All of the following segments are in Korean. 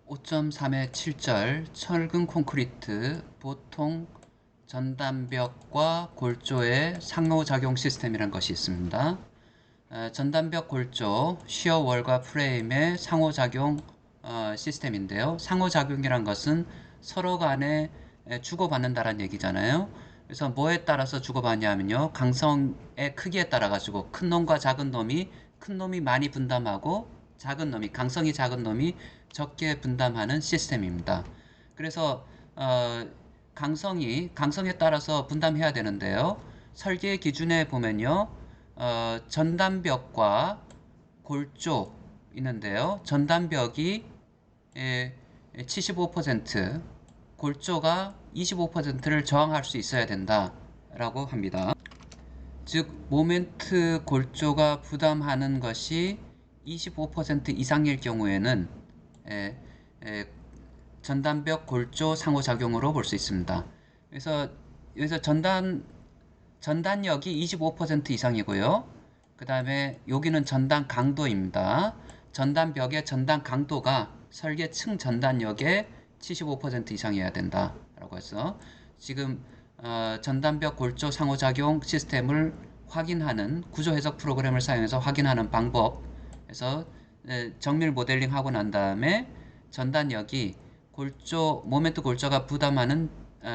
5.3의 7절 철근 콘크리트 보통 전단벽과 골조의 상호작용 시스템이라는 것이 있습니다. 전단벽 골조, 시어월과 프레임의 상호작용 시스템인데요. 상호작용이란 것은 서로 간에 주고받는다는 얘기잖아요. 그래서 뭐에 따라서 주고받냐면요. 강성의 크기에 따라 가지고 큰 놈과 작은 놈이 많이 분담하고 강성이 작은 놈이 적게 분담하는 시스템입니다. 그래서 강성에 따라서 분담해야 되는데요. 설계 기준에 보면요. 전단벽과 골조 있는데요. 전단벽이 75%, 골조가 25%를 저항할 수 있어야 된다라고 합니다. 즉 모멘트 골조가 부담하는 것이 25% 이상일 경우에는 에, 에, 전단벽 골조 상호작용으로 볼 수 있습니다. 그래서 여기서 전단력이 25% 이상이고요. 그 다음에 여기는 전단 강도입니다. 전단벽의 전단 강도가 설계층 전단력의 75% 이상이어야 된다라고 해서 지금 전단벽 골조 상호작용 시스템을 확인하는 구조 해석 프로그램을 사용해서 확인하는 방법에서 정밀 모델링 하고 난 다음에 전단력이 모멘트 골조가 부담하는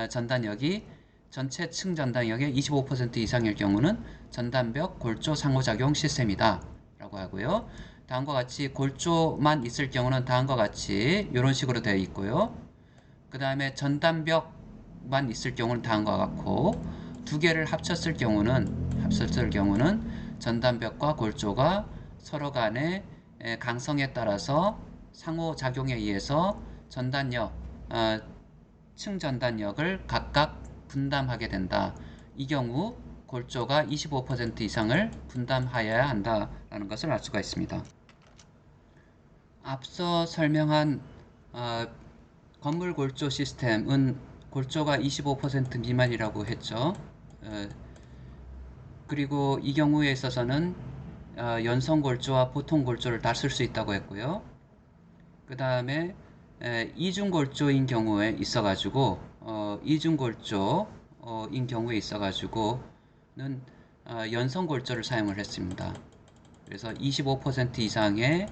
전단력이 전체 층 전단력의 25% 이상일 경우는 전단벽 골조 상호작용 시스템이다 라고 하고요. 다음과 같이 골조만 있을 경우는 다음과 같이 이런 식으로 되어 있고요. 그 다음에 전단벽만 있을 경우는 다음과 같고 두 개를 합쳤을 경우는 전단벽과 골조가 서로 간의 강성에 따라서 상호작용에 의해서 층 전단력을 각각 분담하게 된다. 이 경우 골조가 25% 이상을 분담하여야 한다라는 것을 알 수가 있습니다. 앞서 설명한 건물 골조 시스템은 골조가 25% 미만이라고 했죠. 그리고 이 경우에 있어서는 연성 골조와 보통 골조를 다 쓸 수 있다고 했고요. 그 다음에 이중 골조인 경우에 있어가지고 이중 골조인 경우에 있어가지고는 연성 골조를 사용을 했습니다. 그래서 25% 이상의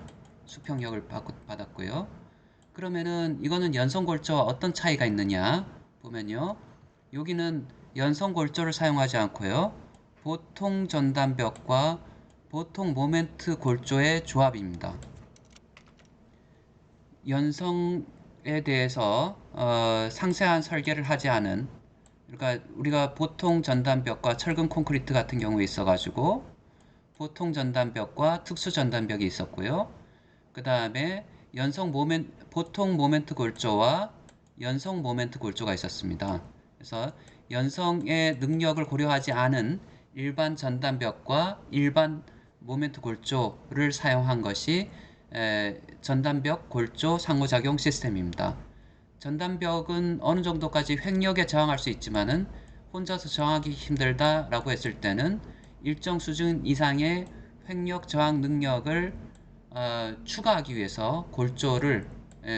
수평력을 받았고요. 그러면은 이거는 연성 골조와 어떤 차이가 있느냐 보면요. 여기는 연성 골조를 사용하지 않고요. 보통 전단벽과 보통 모멘트 골조의 조합입니다. 연성에 대해서 상세한 설계를 하지 않은, 그러니까 우리가 보통 전단벽과 철근 콘크리트 같은 경우에 있어가지고 보통 전단벽과 특수 전단벽이 있었고요. 그 다음에 보통 모멘트 골조와 연성 모멘트 골조가 있었습니다. 그래서 연성의 능력을 고려하지 않은 일반 전단벽과 일반 모멘트 골조를 사용한 것이 전단벽 골조 상호작용 시스템입니다. 전단벽은 어느 정도까지 횡력에 저항할 수 있지만은 혼자서 저항하기 힘들다라고 했을 때는 일정 수준 이상의 횡력 저항 능력을 추가하기 위해서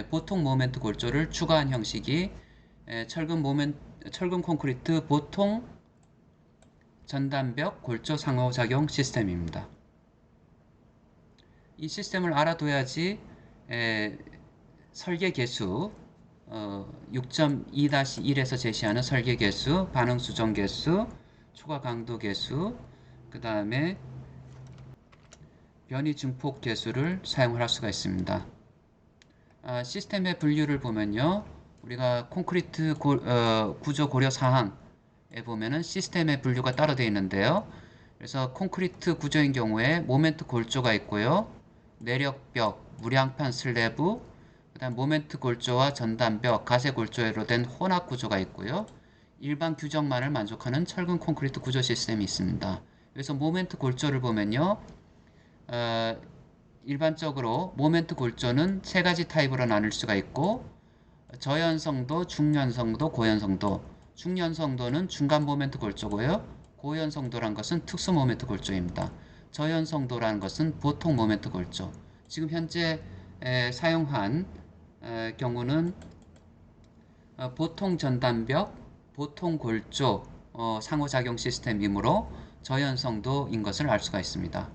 보통 모멘트 골조를 추가한 형식이 철근 콘크리트 보통 전단벽 골조 상호작용 시스템입니다. 이 시스템을 알아둬야지 설계 개수 6.2-1에서 제시하는 설계 개수, 반응 수정 개수, 초과 강도 개수, 그 다음에 변이 증폭 개수를 사용할 수가 있습니다. 시스템의 분류를 보면요. 우리가 콘크리트 구조 고려 사항에 보면은 시스템의 분류가 따로 되어 있는데요. 그래서 콘크리트 구조인 경우에 모멘트 골조가 있고요. 내력벽, 무량판 슬래브, 그 다음 모멘트 골조와 전단벽, 가세 골조로 된 혼합 구조가 있고요. 일반 규정만을 만족하는 철근 콘크리트 구조 시스템이 있습니다. 그래서 모멘트 골조를 보면요. 일반적으로 모멘트 골조는 세 가지 타입으로 나눌 수가 있고 저연성도, 중연성도, 고연성도. 중연성도는 중간 모멘트 골조고요. 고연성도란 것은 특수 모멘트 골조입니다. 저연성도라는 것은 보통 모멘트 골조. 지금 현재 사용한 경우는 보통 전단벽, 보통 골조 상호작용 시스템이므로 저연성도인 것을 알 수가 있습니다.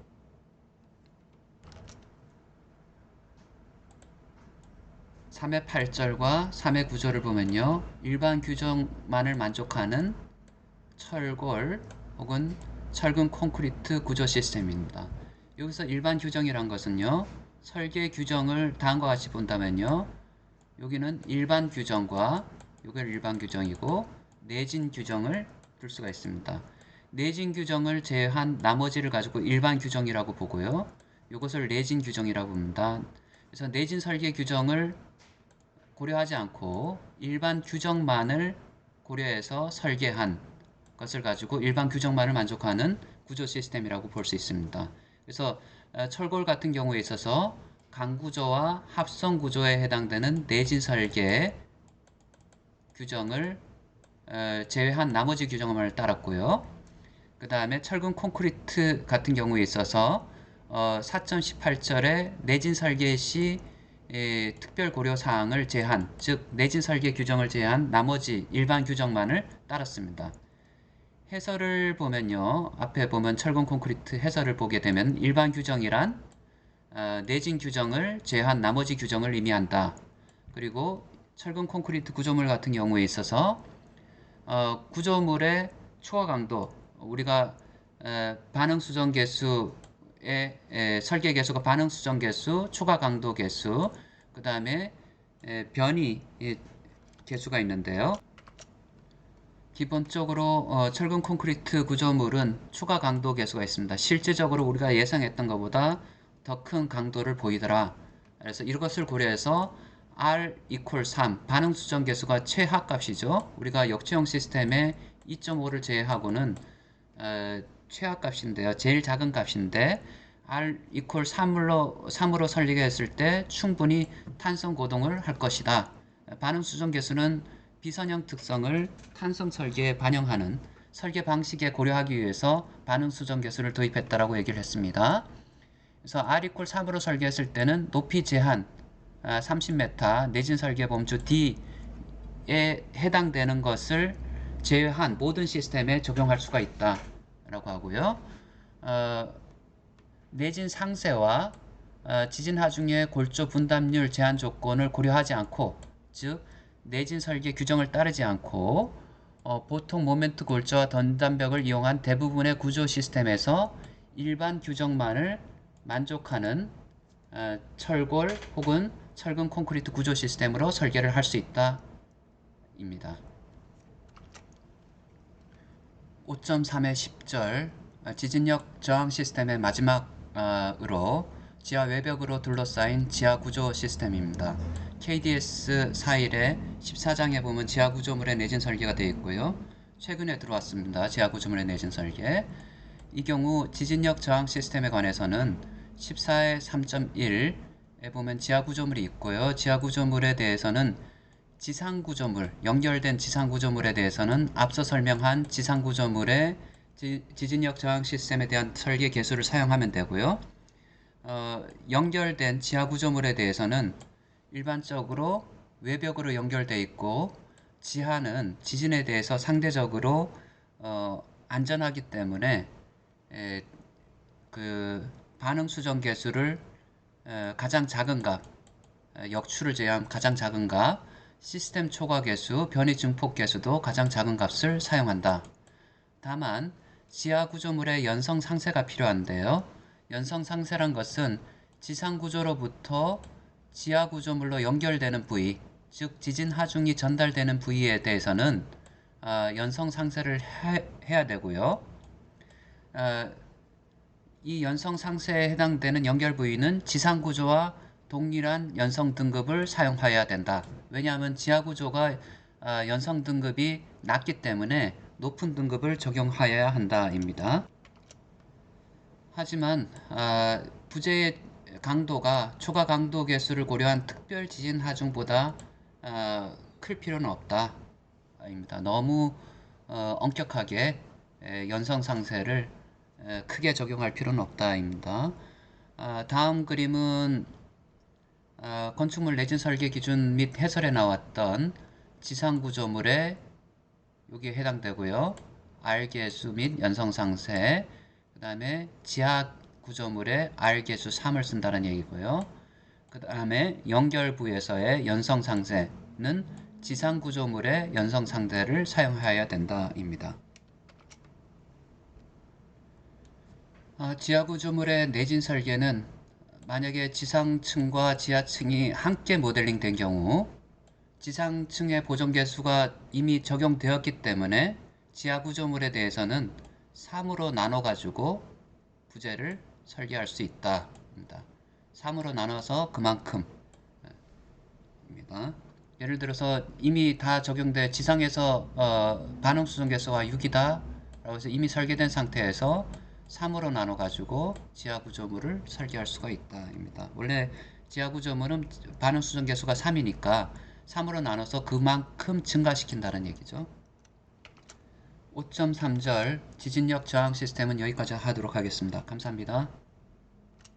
3의 8절과 3의 9절을 보면요. 일반 규정만을 만족하는 철골 혹은 철근 콘크리트 구조 시스템입니다. 여기서 일반 규정이란 것은요. 설계 규정을 다음과 같이 본다면요. 여기는 일반 규정과 이걸 일반 규정이고 내진 규정을 둘 수가 있습니다. 내진 규정을 제외한 나머지를 가지고 일반 규정이라고 보고요. 이것을 내진 규정이라고 봅니다. 그래서 내진 설계 규정을 고려하지 않고 일반 규정만을 고려해서 설계한 것을 가지고 일반 규정만을 만족하는 구조 시스템이라고 볼 수 있습니다. 그래서 철골 같은 경우에 있어서 강구조와 합성구조에 해당되는 내진 설계 규정을 제외한 나머지 규정을 따랐고요. 그 다음에 철근 콘크리트 같은 경우에 있어서 4.18절에 내진 설계 시 특별 고려 사항을 제한, 즉 내진 설계 규정을 제한 나머지 일반 규정만을 따랐습니다. 해설을 보면요. 앞에 보면 철근 콘크리트 해설을 보게 되면 일반 규정이란 내진 규정을 제한 나머지 규정을 의미한다. 그리고 철근 콘크리트 구조물 같은 경우에 있어서 구조물의 초과 강도, 우리가 반응 수정 개수의 설계 개수가 반응 수정 개수, 초과 강도 개수, 그 다음에 변이 개수가 있는데요. 기본적으로 철근 콘크리트 구조물은 초과 강도 개수가 있습니다. 실제적으로 우리가 예상했던 것보다 더 큰 강도를 보이더라. 그래서 이것을 고려해서 R equal 3 반응 수정 개수가 최하값이죠. 우리가 역체형 시스템의 2.5를 제외하고는 최하값인데요. 제일 작은 값인데 R equal 3으로 설계했을 때 충분히 탄성 고동을 할 것이다. 반응 수정 개수는 비선형 특성을 탄성 설계에 반영하는 설계 방식에 고려하기 위해서 반응 수정 개수를 도입했다라고 얘기를 했습니다. 그래서 R equal 3으로 설계했을 때는 높이 제한 30m 내진 설계 범주 D에 해당되는 것을 제외한 모든 시스템에 적용할 수가 있다 라고 하고요. 내진 상세와 지진 하중의 골조 분담률 제한 조건을 고려하지 않고, 즉 내진 설계 규정을 따르지 않고 보통 모멘트 골조와 던단벽을 이용한 대부분의 구조 시스템에서 일반 규정만을 만족하는 철골 혹은 철근 콘크리트 구조 시스템으로 설계를 할 수 있다 입니다. 5.3의 10절 지진력 저항 시스템의 마지막으로 지하 외벽으로 둘러싸인 지하 구조 시스템입니다. KDS 4일에 14장에 보면 지하 구조물의 내진 설계가 되어 있고요. 최근에 들어왔습니다. 지하 구조물의 내진 설계. 이 경우 지진력 저항 시스템에 관해서는 14의 3.1에 보면 지하 구조물이 있고요. 지하 구조물에 대해서는 지상구조물, 연결된 지상구조물에 대해서는 앞서 설명한 지상구조물의 지진력 저항 시스템에 대한 설계 개수를 사용하면 되고요. 연결된 지하구조물에 대해서는 일반적으로 외벽으로 연결되어 있고 지하는 지진에 대해서 상대적으로 안전하기 때문에 그 반응 수정 개수를 가장 작은 값, 역추를 제외한 가장 작은 값, 시스템 초과 개수, 변이 증폭 개수도 가장 작은 값을 사용한다. 다만 지하 구조물의 연성 상세가 필요한데요. 연성 상세란 것은 지상 구조로부터 지하 구조물로 연결되는 부위, 즉 지진 하중이 전달되는 부위에 대해서는 연성 상세를 해야 되고요. 이 연성 상세에 해당되는 연결 부위는 지상 구조와 동일한 연성 등급을 사용하여야 된다. 왜냐하면 지하 구조가 연성 등급이 낮기 때문에 높은 등급을 적용하여야 한다입니다. 하지만 부재의 강도가 초과 강도 개수를 고려한 특별 지진 하중보다 클 필요는 없다 입니다. 너무 엄격하게 연성 상세를 크게 적용할 필요는 없다입니다. 다음 그림은 건축물 내진 설계 기준 및 해설에 나왔던 지상구조물에 여기에 해당되고요. R계수 및 연성상세, 그 다음에 지하구조물에 R계수 3을 쓴다는 얘기고요. 그 다음에 연결부에서의 연성상세는 지상구조물의 연성상세를 사용하여야 된다입니다. 지하구조물의 내진 설계는 만약에 지상층과 지하층이 함께 모델링 된 경우 지상층의 보존계수가 이미 적용되었기 때문에 지하구조물에 대해서는 3으로 나눠 가지고 부재를 설계할 수 있다. 3으로 나눠서 그만큼 입니다. 예를 들어서 이미 다 적용돼 지상에서 반응수정계수가 6이다 라고 해서 이미 설계된 상태에서 3으로 나눠 가지고 지하구조물을 설계할 수가 있다 입니다. 원래 지하구조물은 반응수정계수가 3이니까 3으로 나눠서 그만큼 증가시킨다는 얘기죠. 5.3절 지진력 저항 시스템은 여기까지 하도록 하겠습니다. 감사합니다.